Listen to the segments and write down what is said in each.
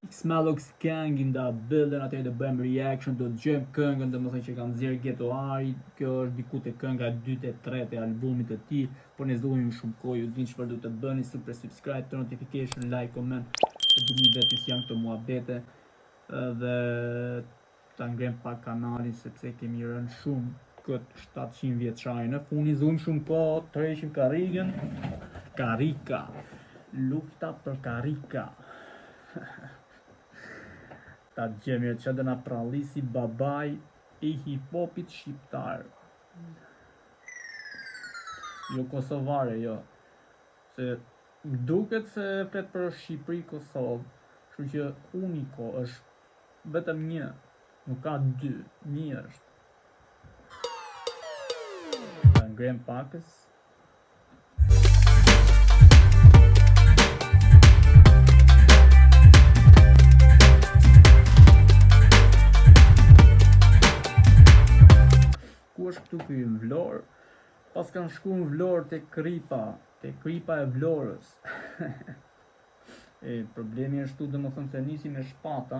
Xmalox Gang in the building, atëherë do bëjmë reaction, do dëgjojmë këngën, domethënë që kanë nxjerr Ghetto Ari, kjo është diku te kënga e dytë e tretë e albumit të tij, por ne s'duhemi shumë kohë, ju dini çfarë duhet të bëni, super subscribe, turn notification, like, comment, të dini vetë se janë këto muhabete dhe ta ngrem pak kanalin sepse kemi rënë shumë këtë 700 vjeçari në funi, zoom shumë kohë, tërheqim karrigën, karrika, lufta për karrika. Ta gjemje që dhe na prallisi babaj i hip-hopit shqiptar. Jo kosovare, jo. Se duket se flet për Shqipëri, Kosovë, kështu që uniko është vetëm një, nuk ka dy, një është. Ta ngrem pakës. Është këtu ky në Vlorë, pas kanë shku në Vlorë te Kripa e Vlorës. Problemi është tu, domethënë se nisi me shpata,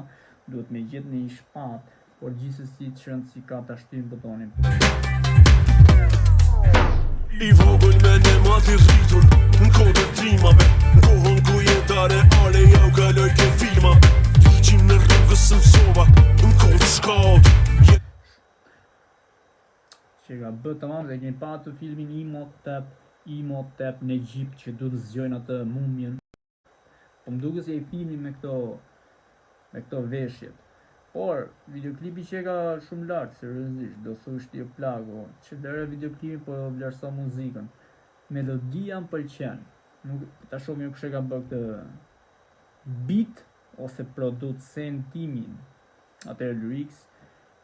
duhet me gjetë në një shpat, por gjithsesi çrënd si ka ta shtyn butonin. I vogël me ne mati rritur, në kodë trimave, në kohën ku jetare ale ja u kaloj ke filma, ligjim në rrugës së mësova, në kodë shkallë. Që ka bë tamam dhe kemi pa të filmin Imhotep në Egjipt që duhet të zgjojnë atë mumien. Po më duket se ai filmi me këto veshjet. Por videoklipi që ka shumë lart, seriozisht, do thush ti o plago, që dera videoklipi po vlerëson muzikën. Melodia më pëlqen. Nuk ta shoh mirë kush e ka bërë këtë beat ose producentimin. Atëherë lyrics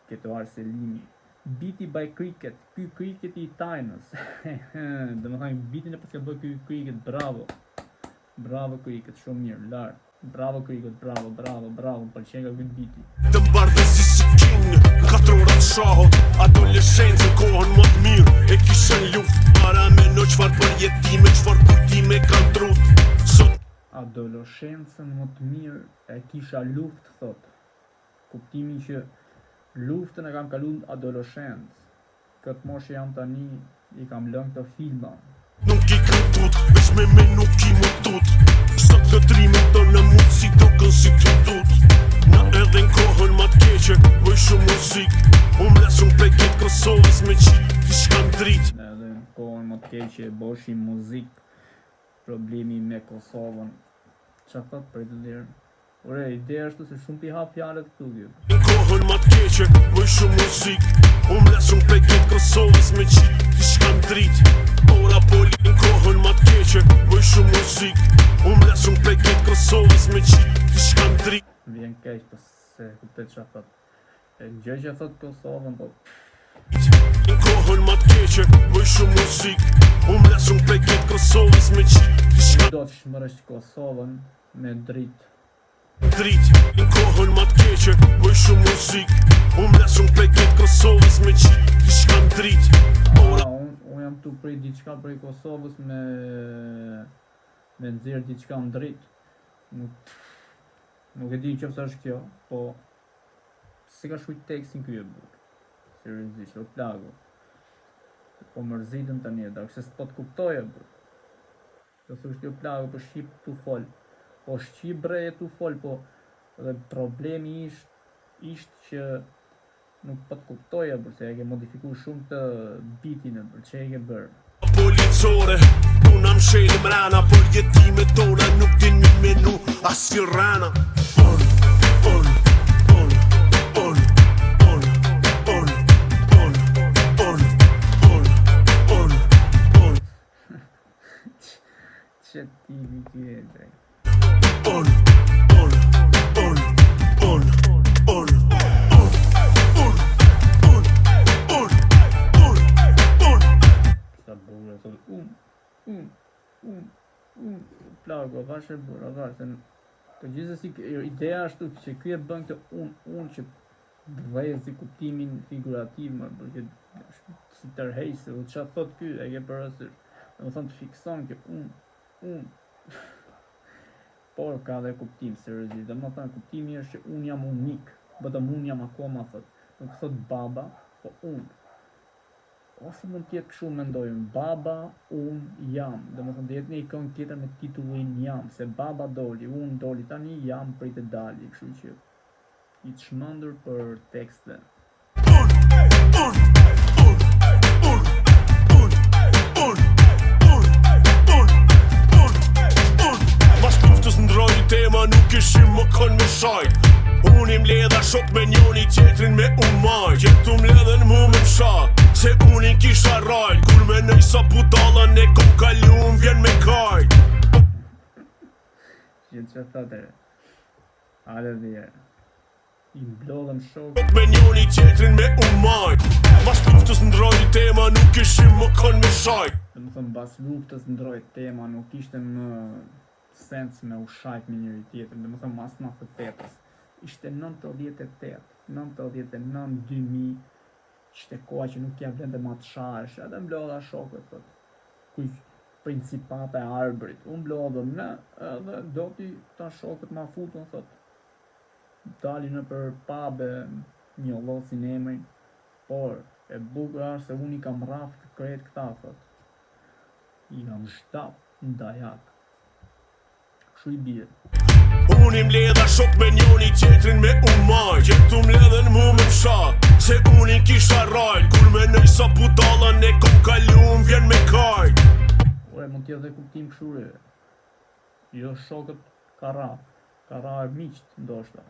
Ghetto Ari Selimi. Beati by Cricket, ky Cricket I Tajnës. Domethënë beatin e pas ka bërë ky Cricket, bravo. Bravo Cricket, shumë mirë, lart. Bravo Cricket, bravo, pëlqen nga ky beati. Të mbarë si king, 4 ora të shahot, adoleshencë kohën më të mirë, e kishën luft, para me në qfar për jetime, qfar kujtime kanë trut. Adoleshencën më të mirë, e kisha luft, thot. Kuptimi që luftën e kam kalu adoleshencë. Këtë moshë jam tani, I kam lënë këto filma. Nuk I këtut, veç me nuk I mutut. Sot të trimit të në mundësi do kënë si të tut. Na edhe në kohën ma të keqe, bëj shumë muzik. Unë lesën prej ketë Kosovës me qitë, I shkan drit. Edhe në kohën ma të keqe, bëjshim muzik. Problemi me Kosovën. Qa thot për të dirë? Ore, ideja është se shumë t'i hap fjallet këtu kjo. Në kohën ma të keqe, bëj shumë muzik. Unë lesën prej ketë Kosovës me qitë, I shkan drit. Ora poli në kohën ma të keqe, bëj shumë muzik. Unë lesën prej ketë Kosovës me qitë, I shkan drit. Vjen keq, po se kuptet qa thot. E gjë që thot Kosovën, po... Në kohën ma të keqe, bëj shumë muzik. Unë lesën prej ketë Kosovës me qitë, I shkan do të shmërësh Kosovën me dritë. Drit, në kohën ma të keqe, bëj shumë muzik. Unë lesën prej ketë Kosovës me qitë, I shkan drit. Unë jam tu prej diçka prej Kosovës me nxjerr diçka në dritë. Nuk e di qoftë është kjo, po si ka shkruajt tekstin ky e burr. Seriozisht, o plago. Po mërzitën tani, se s'po të kuptoj e burr. Do thosh ti o plago, po shqip tu fol. Po shqip bre e tu fol, po dhe problemi ishtë që nuk po të kuptoj e burr, se e ke modifikuar shumë të beatin e burr, që e ke bërë. Policore, puna më shelë mrena, për jetime tona nuk din mi menu as një rana. Që ti vi e drejt. Sa burë, thot plago, vash e burë, vash. Po gjithsesi ideja është që ky e bën këtë që vëzi kuptimin figurativ, më përket si tërheqse, u çfarë thot ky, e ke parasysh. Domethënë të fikson që por ka dhe kuptim seriozisht. Domethënë kuptimi është që unë jam unik, vetëm unë jam akoma thot. Nuk thot baba, po unë. Ose mund t'jetë kështu mendojmë, baba, unë jam. Domethënë të jetë një këngë tjetër me titullin jam, se baba doli, unë doli tani, jam prit të dali, kështu që i të shmëndur për tekste. Mas luftës ndroj tema nuk ishim më kon me shajt. Unë im ledha shok me njoni tjetrin me unë maj. Gjetu mledhen mu me msha, se unë i kisha rajt. Kur me nëj sa budalën e kom kalu më vjen me kajt. Gjithë që thëtër, ale dhjerë. I mblodhem shok me njoni tjetrin me unë maj. Mas luftës ndroj tema nuk ishim më kon me shajt. Domethënë bas luftës ndroi tema, nuk ishte më sens me u shajt me njëri tjetrin, domethënë mas 98-s. Ishte 98, 99, 2000, ishte koha që nuk ja vlente ma të shahesh, edhe mblodha shokët, thot. Kuj principate e arbrit, unë mblodhem ne, edhe doti ta shokët ma futën, thot. Dali në për pabe, një llosin emrin, por e bukur është se unë i kam rrafë krejt këta, thot. I kam shtap në dajak. Kështu i bie. Unë im ledha shok me njoni tjetrin me unë maj. Gjetu mledhen mu me msha, se unë i kisha rajt. Kur me nëj sa budalën e kom kalu më vjen me kajt. Ore, mund t'jetë dhe kuptim këshure. Jo shokët kara e miqt, ndoshta.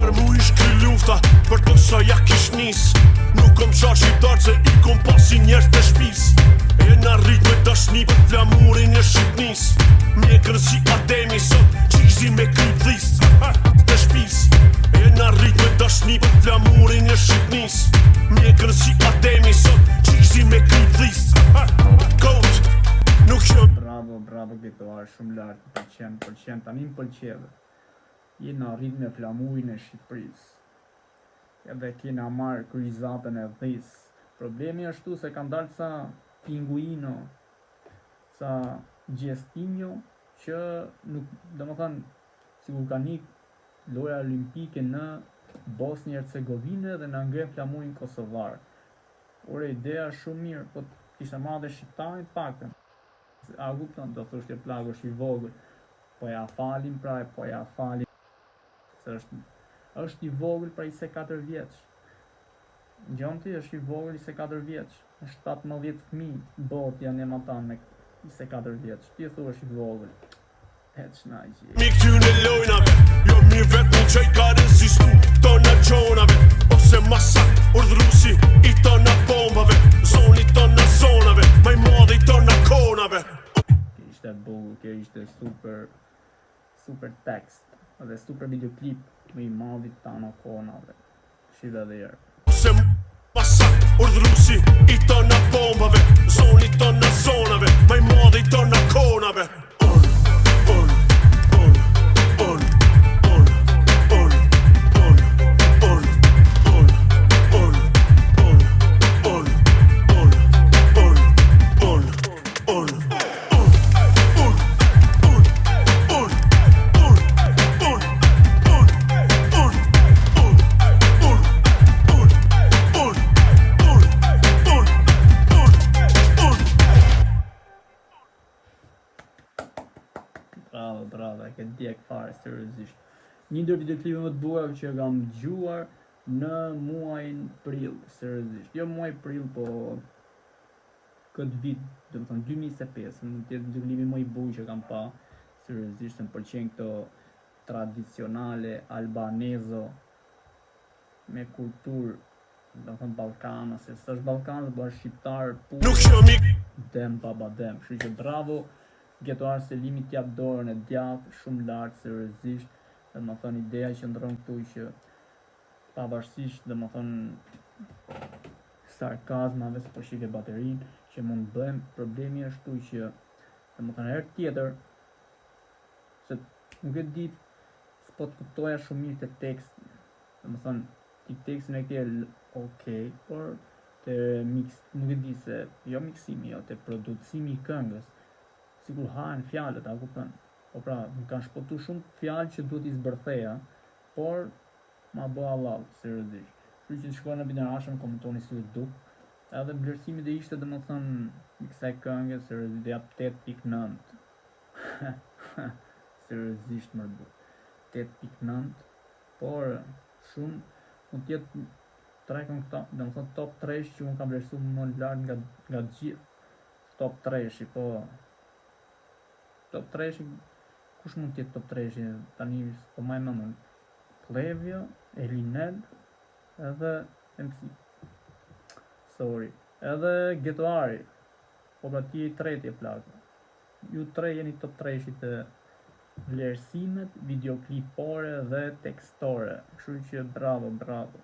Për mu ish kry lufta, për të sa ja kish nis. Nuk kom qa shqiptar se i kom pasi njerës të shpis. E na rrit me dashni për flamurin e shqipnis. Mjekër si Ademi sot, qizi me kryp dhis të shpis. E na rrit me dashni për flamurin e shqipnis. Mjekër si Ademi sot, qizi me kryp dhis. Kot, nuk jam. Bravo gëtuar, shumë lartë, pëlqen, tani më pëlqeve. Jena rrit me flamurin e Shqipërisë. Edhe kena marrë kryzatën e dhis. Problemi është tu se kanë dalë sa Pinguino, sa Gjestinjo, që nuk, domethënë, sikur kanë ikë loja olimpike në Bosnjë Hercegovinë dhe na ngre flamurin kosovar. Ore, ideja është shumë mirë, po kishte marrë dhe shqiptarin paktën. A kupton, do thoshte plagë është i vogël. Po ja falim pra, po ja falim. Se është i vogël pra 24 vjeç. Gjonti është i vogël 24 vjeç. 17 fëmijë bot janë ematan me 24 vjeç. Ti e thua është i vogël. Heçnaqi. Mi këtyne lojnave, jo mi vetë mu qaj ka rezistu tona gjonave. Ose masak, urdhrusi i tona bombave. Zoni tona zonave, maj madhe i tona konave. Ishte bukur, kjo ishte super tekst. Dhe super videoklip me i madhit tana konave. Shida dhe jerë. Se masak, urdhrusi i tona bombave. Zoni tona zonave, maj madhe i tona konave. Bravo, e ke djek fare, seriozisht. Një ndër videoklipe më të bukura që kam dëgjuar në muajin prill, seriozisht. Jo muaj prill, po këtë vit, domethënë 2025, mund të jetë videoklipi më i bukur që kam pa, seriozisht, më pëlqen këto tradicionale albanezo me kulturë, domethënë ballkanase, s'është ballkanase, po është shqiptar pur. Nuk jam i dem baba dem, kështu që bravo. Gjetuar Selimi t'jap dorën e djathtë, shumë lartë, seriozisht. Dhe më thënë ideja që ndron këtu që pavarësisht dhe më thënë sarkazmave se po shike baterin që mund bëjmë, problemi është tu që dhe më thënë herë tjetër se nuk e ditë s'po të kuptoja shumë mirë të tekstin. Dhe më thënë ti tekstin e ke okej, por të nuk e di se jo miksimi, jo të producimi i këngës. Sigur hahen fjalët, a kupton? Po pra, më kanë shpotu shumë fjalë që duhet i zbërtheja, por ma bë Allah, seriozisht. Kështu që shkoj në binarashëm, komentoni si u duk. Edhe vlerësimi do ishte domethënë i kësaj këngë, seriozisht do jap 8.9. Seriozisht më duk. 8.9, por shumë mund të jetë trekën këta, domethënë top 3 që unë kam vlerësuar më lart nga të gjithë. Top 3, po top 3, kush mund të jetë top 3? Tani po më mendon. Klevio, Elined, edhe MC. Sorry. Edhe Getoari. Po pra ti treti e plakë. Ju tre jeni top 3 të vlerësimet videoklipore dhe tekstore. Kështu që bravo, bravo.